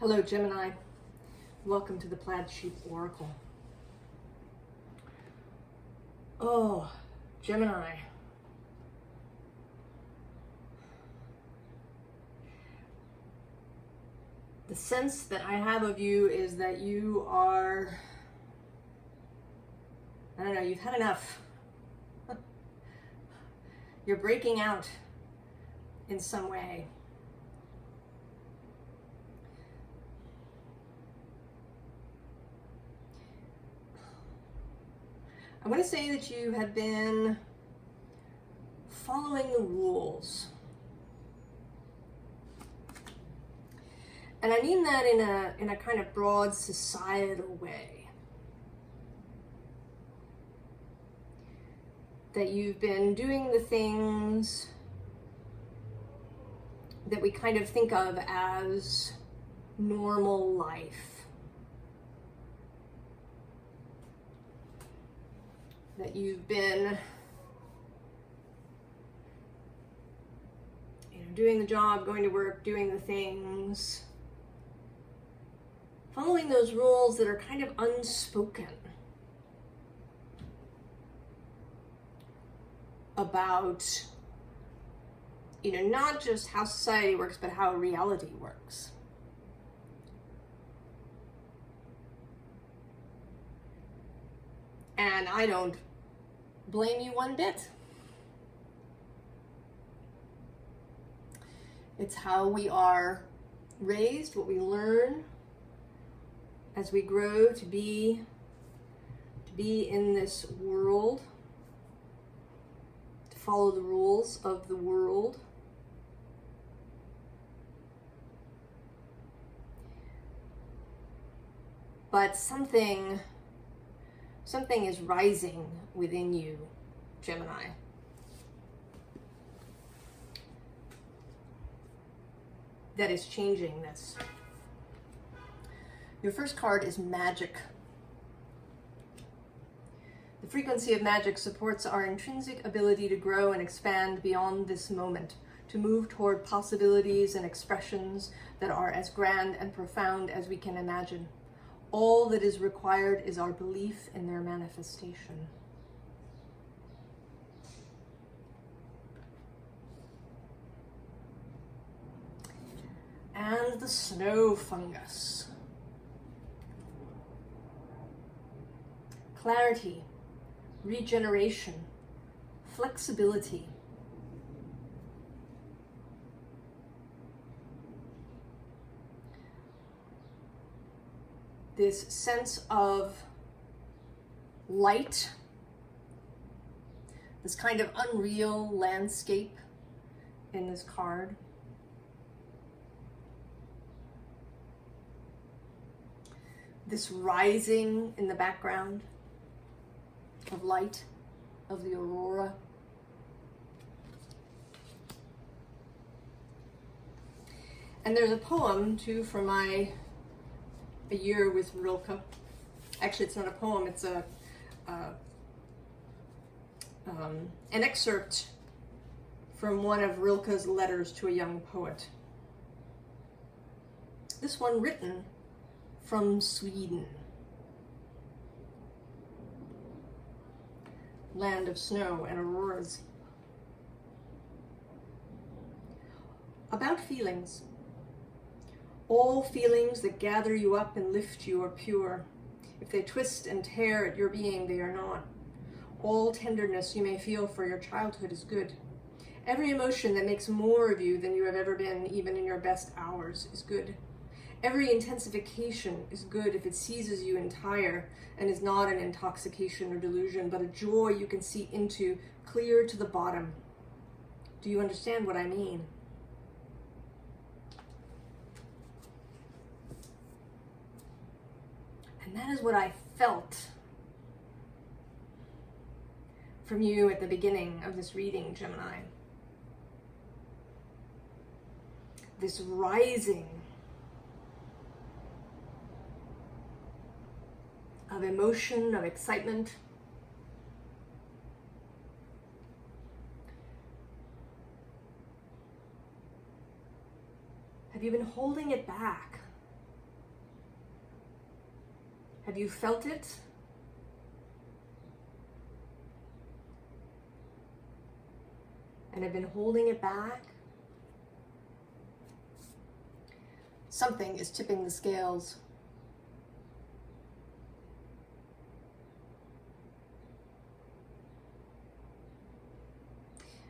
Hello, Gemini. Welcome to the Plaid Sheep Oracle. Oh, Gemini. The sense that I have of you is that you are, I don't know, you've had enough. You're breaking out in some way. I want to say that you have been following the rules. And I mean that in a kind of broad societal way. That you've been doing the things that we kind of think of as normal life. That you've been, doing the job, going to work, doing the things, following those rules that are kind of unspoken about, not just how society works, but how reality works. And I don't blame you one bit. It's how we are raised, what we learn as we grow to be in this world, to follow the rules of the world. But something is rising within you, Gemini. That is changing this. Your first card is magic. The frequency of magic supports our intrinsic ability to grow and expand beyond this moment, to move toward possibilities and expressions that are as grand and profound as we can imagine. All that is required is our belief in their manifestation. And the snow fungus. Clarity, regeneration, flexibility. This sense of light, this kind of unreal landscape in this card. This rising in the background of light, of the aurora. And there's a poem too from A Year with Rilke. Actually, it's not a poem, it's an excerpt from one of Rilke's letters to a young poet. This one written from Sweden. Land of snow and auroras. About feelings. All feelings that gather you up and lift you are pure. If they twist and tear at your being, they are not. All tenderness you may feel for your childhood is good. Every emotion that makes more of you than you have ever been, even in your best hours, is good. Every intensification is good if it seizes you entire and is not an intoxication or delusion, but a joy you can see into, clear to the bottom. Do you understand what I mean? And that is what I felt from you at the beginning of this reading, Gemini. This rising of emotion, of excitement. Have you been holding it back Have you felt it? And have been holding it back? Something is tipping the scales.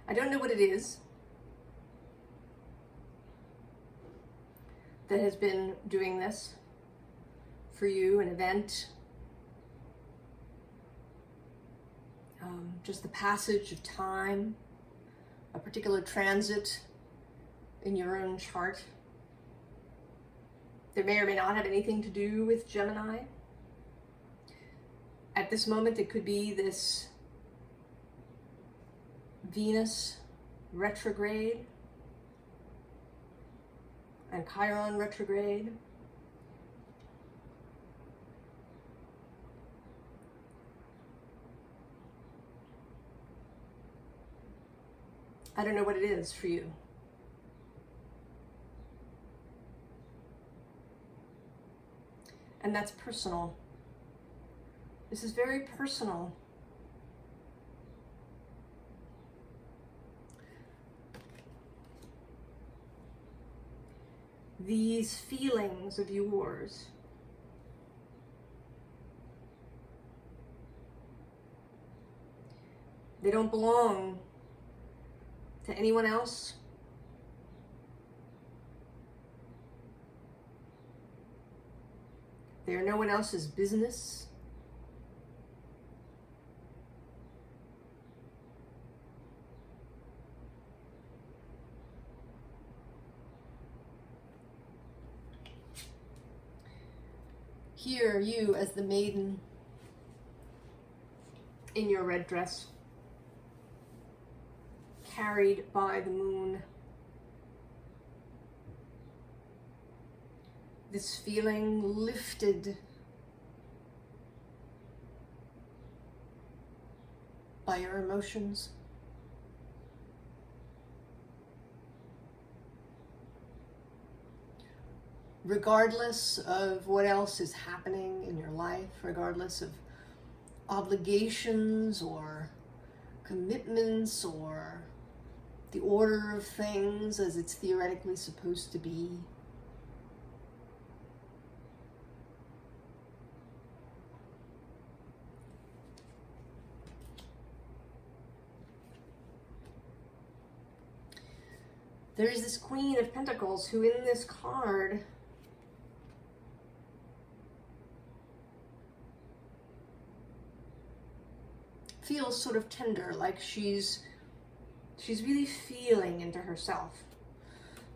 I don't know what it is that has been doing this for you, an event, just the passage of time, a particular transit in your own chart. There may or may not have anything to do with Gemini. At this moment, it could be this Venus retrograde and Chiron retrograde. I don't know what it is for you. And that's personal. This is very personal. These feelings of yours, they don't belong to anyone else. They are no one else's business. Here, you as the maiden in your red dress, carried by the moon. This feeling lifted by your emotions. Regardless of what else is happening in your life, regardless of obligations or commitments or the order of things as it's theoretically supposed to be. There is this Queen of Pentacles who in this card feels sort of tender, like she's really feeling into herself.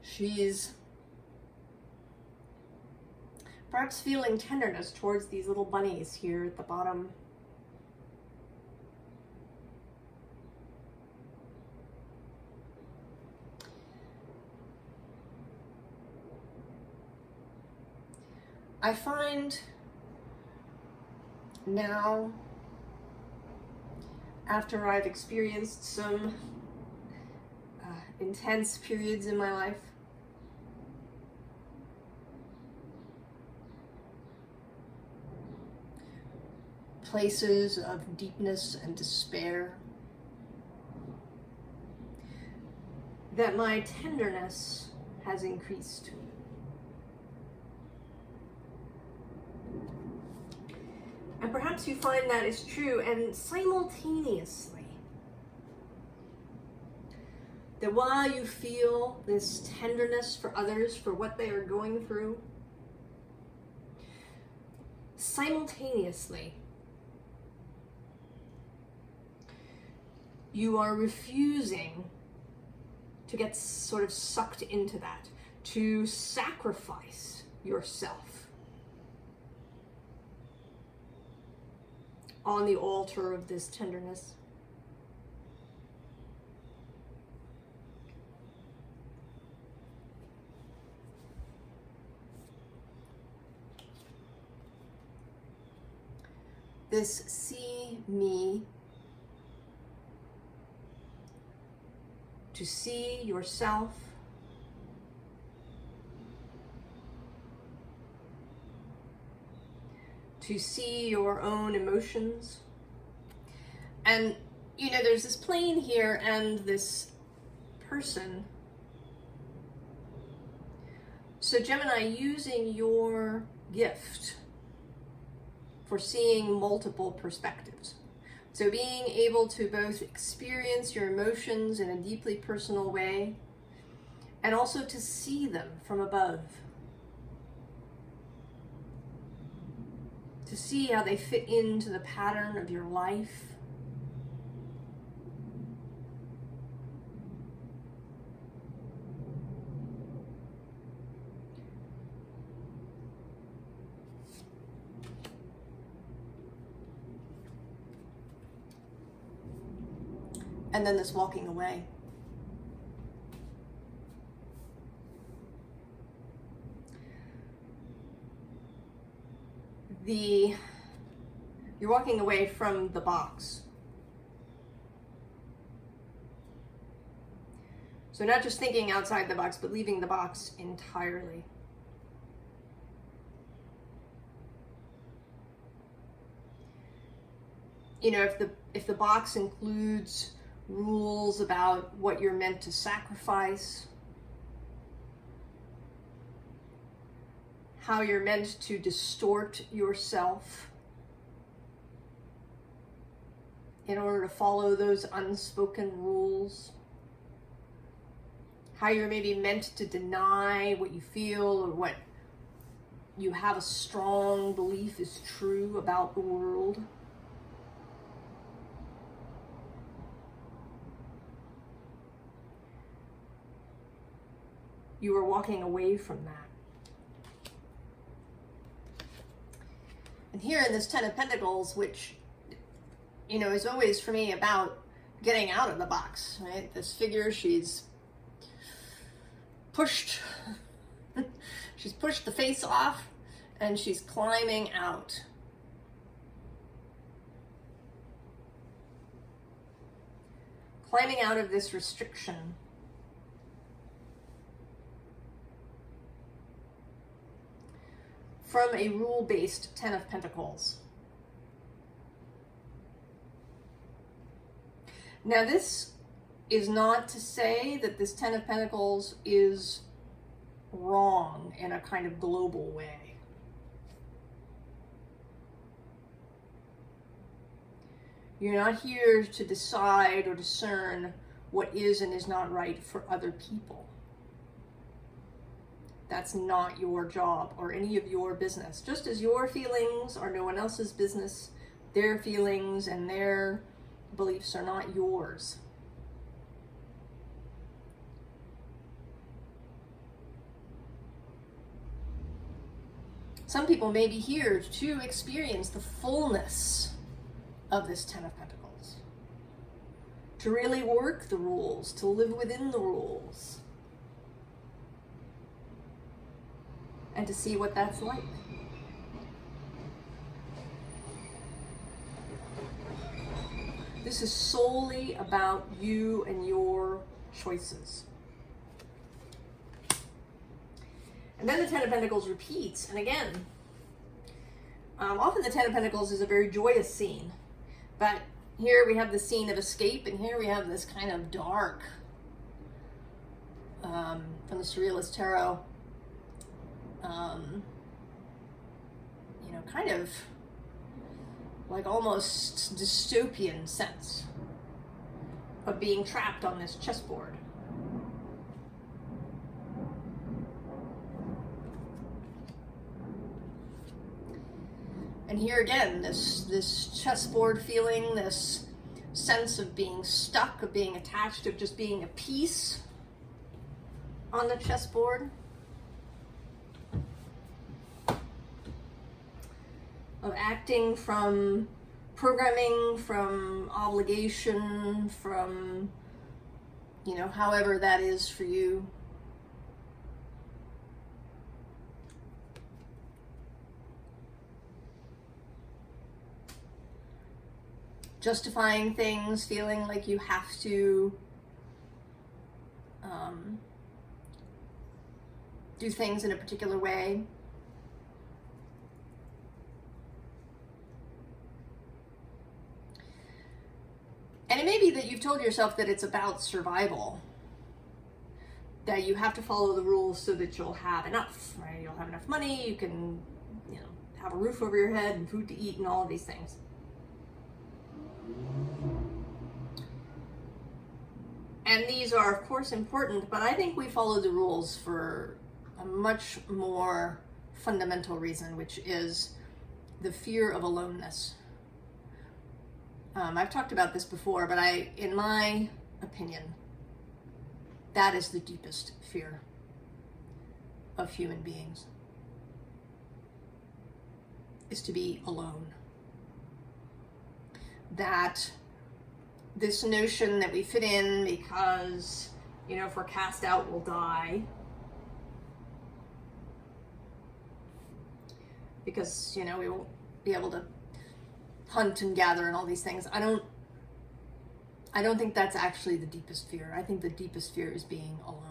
She's perhaps feeling tenderness towards these little bunnies here at the bottom. I find now, after I've experienced some intense periods in my life, places of deepness and despair, that my tenderness has increased. And perhaps you find that is true, and simultaneously, that while you feel this tenderness for others, for what they are going through, simultaneously, you are refusing to get sort of sucked into that, to sacrifice yourself on the altar of this tenderness. This see me, to see yourself, to see your own emotions. And, you know, there's this plane here and this person. So Gemini, using your gift for seeing multiple perspectives. So being able to both experience your emotions in a deeply personal way and also to see them from above. To see how they fit into the pattern of your life. And then this walking away. You're walking away from the box. So not just thinking outside the box, but leaving the box entirely. You know, if the box includes rules about what you're meant to sacrifice, how you're meant to distort yourself in order to follow those unspoken rules, how you're maybe meant to deny what you feel or what you have a strong belief is true about the world. You are walking away from that. And here in this Ten of Pentacles, which, you know, is always for me about getting out of the box, right? This figure, she's pushed the face off and she's climbing out. Climbing out of this restriction. From a rule-based Ten of Pentacles. Now this is not to say that this Ten of Pentacles is wrong in a kind of global way. You're not here to decide or discern what is and is not right for other people. That's not your job or any of your business. Just as your feelings are no one else's business, their feelings and their beliefs are not yours. Some people may be here to experience the fullness of this Ten of Pentacles. To really work the rules, to live within the rules. And to see what that's like. This is solely about you and your choices. And then the Ten of Pentacles repeats, and again, often the Ten of Pentacles is a very joyous scene, but here we have the scene of escape, and here we have this kind of dark, from the Surrealist Tarot, you know, kind of like almost dystopian sense of being trapped on this chessboard. And here again, this chessboard feeling, this sense of being stuck, of being attached, of just being a piece on the chessboard. Of acting from programming, from obligation, from, you know, however that is for you. Justifying things, feeling like you have to do things in a particular way. And it may be that you've told yourself that it's about survival, that you have to follow the rules so that you'll have enough, right? You'll have enough money, you can, have a roof over your head and food to eat and all of these things. And these are, of course, important, but I think we follow the rules for a much more fundamental reason, which is the fear of aloneness. I've talked about this before, but in my opinion, that is the deepest fear of human beings, is to be alone. That this notion that we fit in because, if we're cast out, we'll die. Because, we won't be able to hunt and gather and all these things. I don't think that's actually the deepest fear. I think the deepest fear is being alone.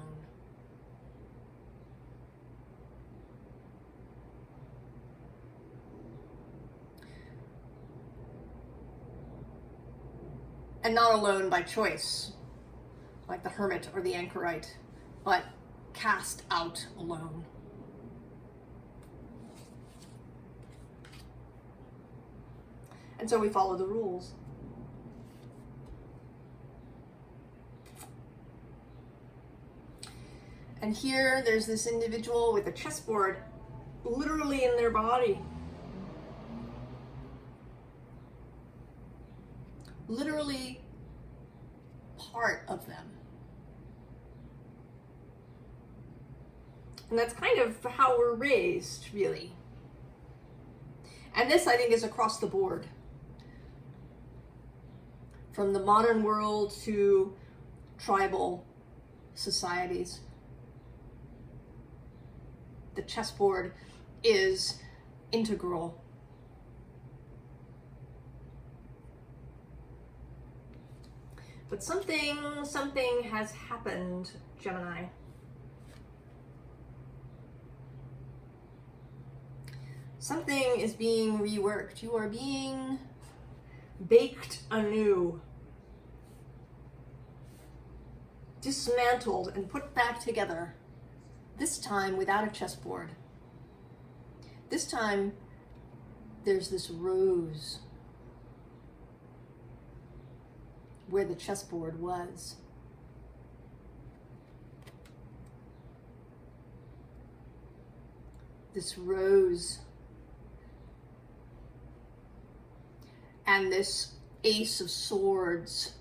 And not alone by choice, like the hermit or the anchorite, but cast out alone. And so we follow the rules. And here there's this individual with a chessboard literally in their body. Literally part of them. And that's kind of how we're raised, really. And this, I think, is across the board. From the modern world to tribal societies. The chessboard is integral. But something has happened, Gemini. Something is being reworked. You are being baked anew. Dismantled and put back together. This time without a chessboard. This time there's this rose where the chessboard was. This rose and this ace of swords.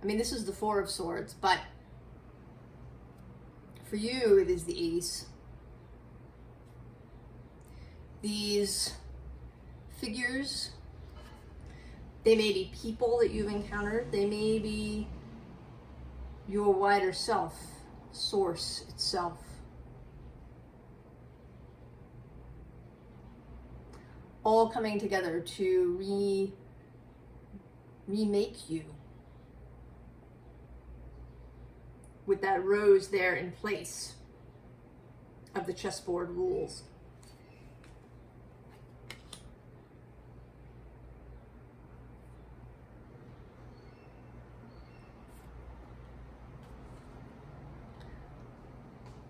I mean, this is the four of swords, but for you, it is the ace. These figures, they may be people that you've encountered. They may be your wider self, source itself. All coming together to remake you. With that rose there in place of the chessboard rules.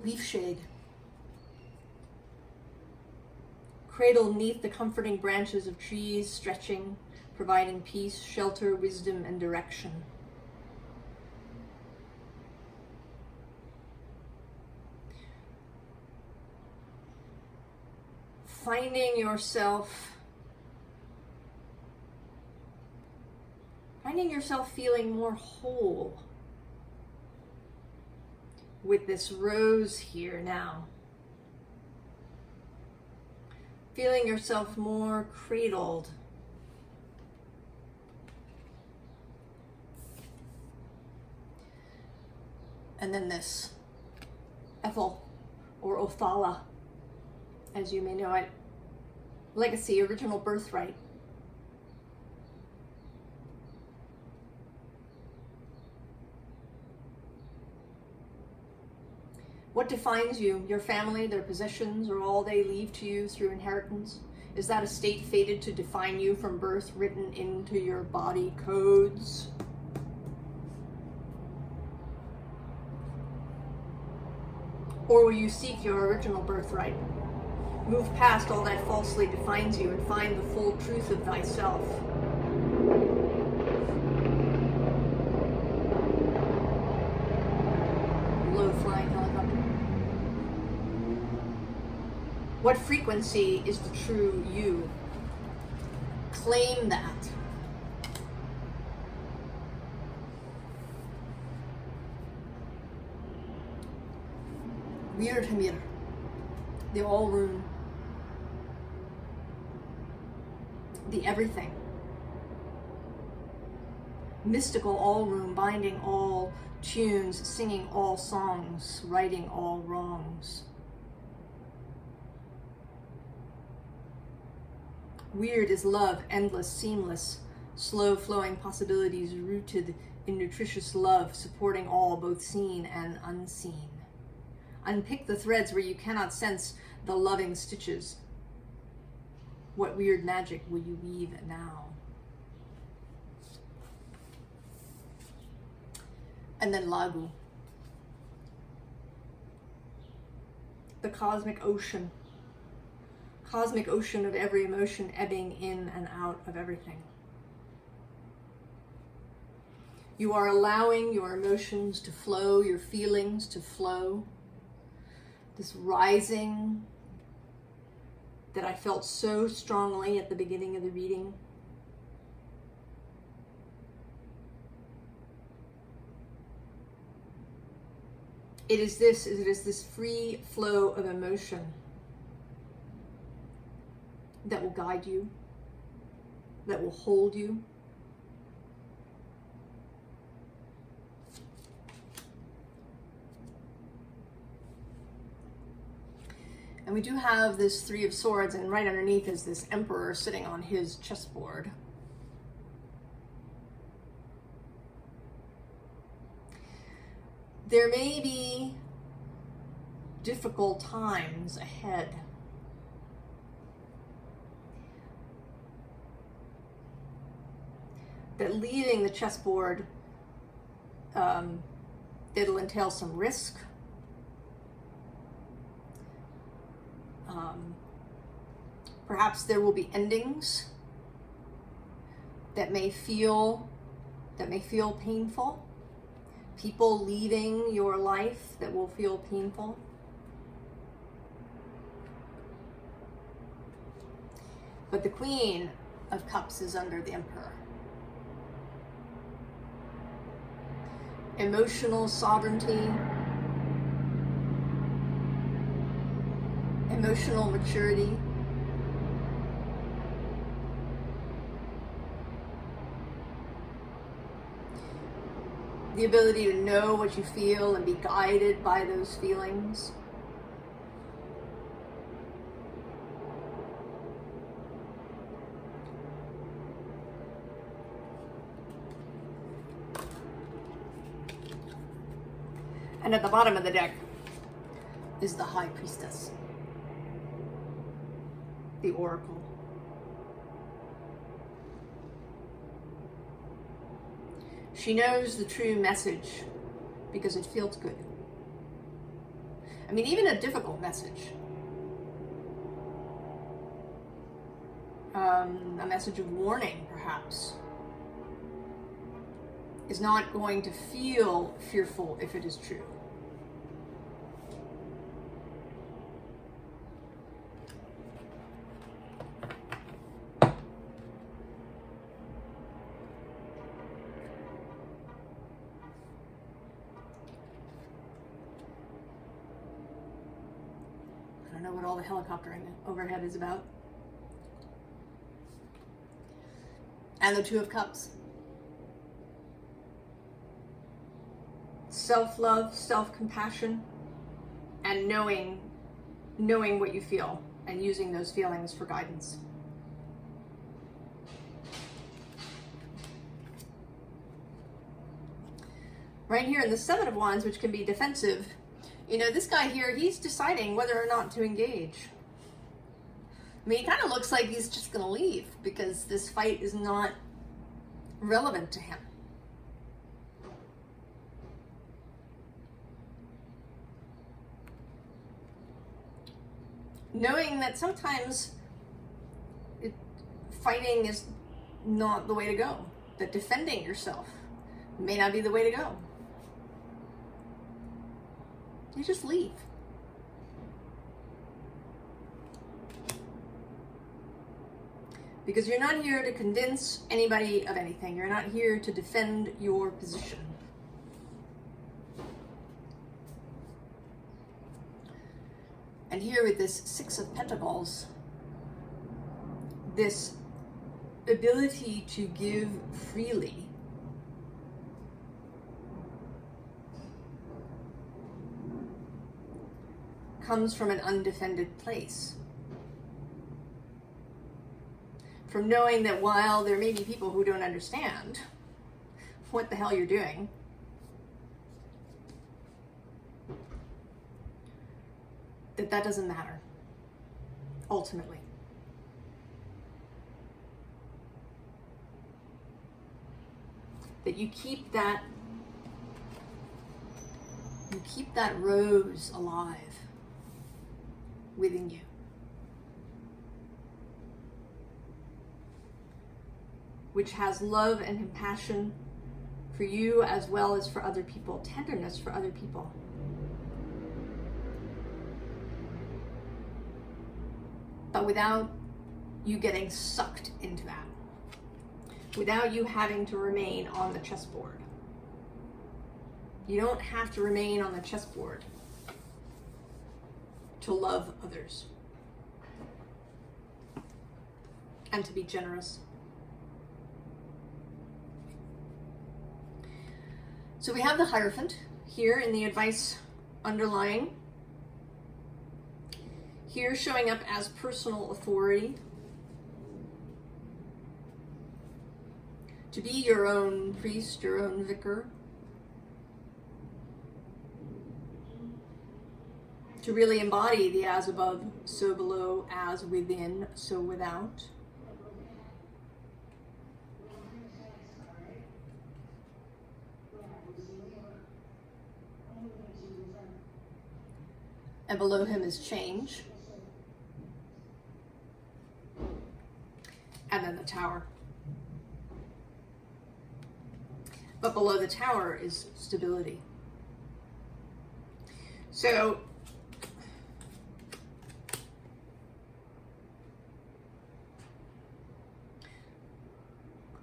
Leaf shade. Cradle neath the comforting branches of trees, stretching, providing peace, shelter, wisdom, and direction. Finding yourself feeling more whole with this rose here now. Feeling yourself more cradled. And then this Ethel or Othala, as you may know it. Legacy, original birthright. What defines you? Your family, their possessions, or all they leave to you through inheritance? Is that a state fated to define you from birth, written into your body codes? Or will you seek your original birthright? Move past all that falsely defines you and find the full truth of thyself. Low-flying helicopter. What frequency is the true you? Claim that. Weird Hamir, the all room, the everything, mystical all room, binding all tunes, singing all songs, righting all wrongs. Weird is love, endless, seamless, slow-flowing possibilities rooted in nutritious love, supporting all, both seen and unseen. Unpick the threads where you cannot sense the loving stitches. What weird magic will you weave now? And then Lagu, the cosmic ocean of every emotion ebbing in and out of everything. You are allowing your emotions to flow, your feelings to flow. This rising that I felt so strongly at the beginning of the reading. It is this free flow of emotion that will guide you, that will hold you. And we do have this Three of Swords, and right underneath is this Emperor sitting on his chessboard. There may be difficult times ahead. That leaving the chessboard, it'll entail some risk. Perhaps there will be endings that may feel painful. People leaving your life that will feel painful. But the Queen of Cups is under the Emperor. Emotional sovereignty, emotional maturity, the ability to know what you feel and be guided by those feelings. And at the bottom of the deck is the High Priestess, the Oracle. She knows the true message because it feels good. I mean, even a difficult message, a message of warning, perhaps, is not going to feel fearful if it is true. I don't know what all the helicoptering overhead is about. And the Two of Cups. Self-love, self-compassion, and knowing what you feel and using those feelings for guidance. Right here in the Seven of Wands, which can be defensive, you know, this guy here, he's deciding whether or not to engage. I mean, he kind of looks like he's just going to leave because this fight is not relevant to him. Knowing that sometimes fighting is not the way to go, that defending yourself may not be the way to go. You just leave. Because you're not here to convince anybody of anything. You're not here to defend your position. And here with this Six of Pentacles, this ability to give freely comes from an undefended place. From knowing that while there may be people who don't understand what the hell you're doing, that doesn't matter, ultimately. That you keep that rose alive within you. Which has love and compassion for you as well as for other people, tenderness for other people. But without you getting sucked into that, without you having to remain on the chessboard. You don't have to remain on the chessboard to love others and to be generous. So we have the Hierophant here in the advice underlying. Here showing up as personal authority. To be your own priest, your own vicar. To really embody the as above, so below, as within, so without. And below him is change. And then the Tower. But below the Tower is stability. So,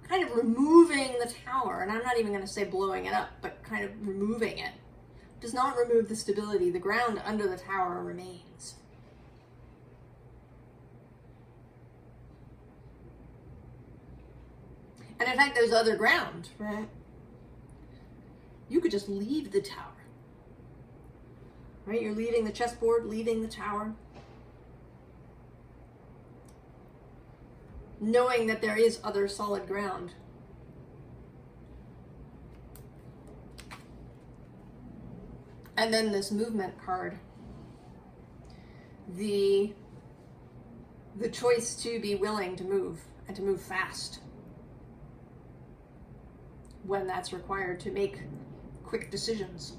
kind of removing the Tower, and I'm not even going to say blowing it up, but kind of removing it, does not remove the stability. The ground under the Tower remains. And in fact, there's other ground, right? You could just leave the Tower. Right? You're leaving the chessboard, leaving the Tower. Knowing that there is other solid ground. And then this movement card. The choice to be willing to move and to move fast. When that's required, to make quick decisions.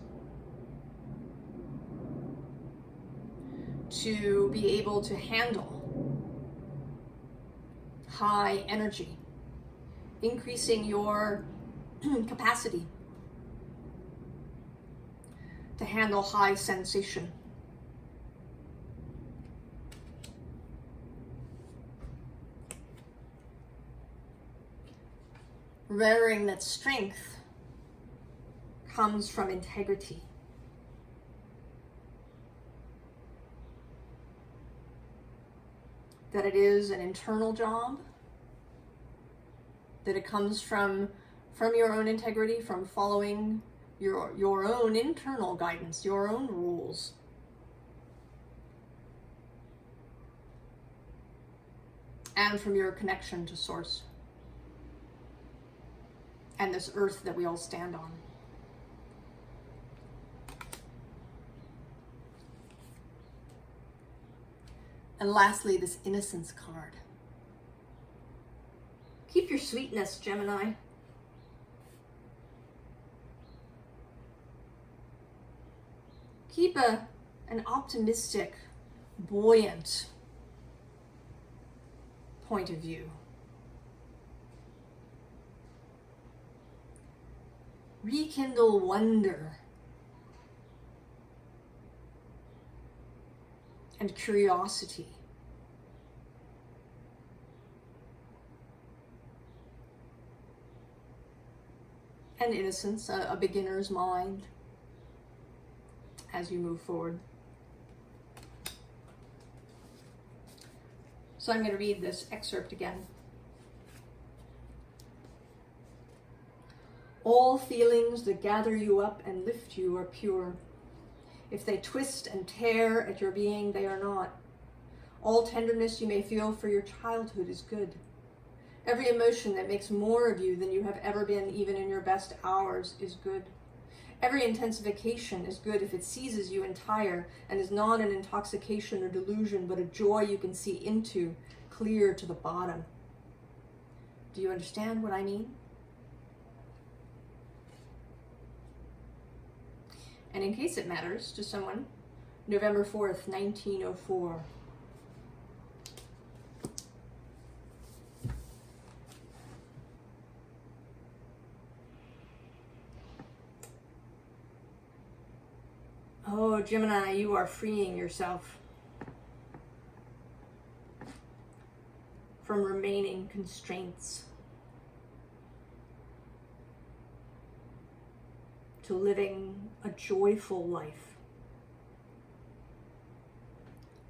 To be able to handle high energy, increasing your capacity to handle high sensation. Remembering that strength comes from integrity. That it is an internal job, that it comes from your own integrity, from following your own internal guidance, your own rules. And from your connection to Source. And this earth that we all stand on. And lastly, this innocence card. Keep your sweetness, Gemini. Keep an optimistic, buoyant point of view. Rekindle wonder and curiosity. And innocence, a beginner's mind as you move forward. So I'm going to read this excerpt again. All feelings that gather you up and lift you are pure. If they twist and tear at your being, they are not. All tenderness you may feel for your childhood is good. Every emotion that makes more of you than you have ever been, even in your best hours, is good. Every intensification is good if it seizes you entire and is not an intoxication or delusion, but a joy you can see into, clear to the bottom. Do you understand what I mean? And in case it matters to someone, November 4th, 1904. Oh, Gemini, you are freeing yourself from remaining constraints to living a joyful life.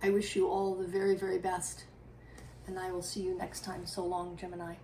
I wish you all the very, very best, and I will see you next time. So long, Gemini.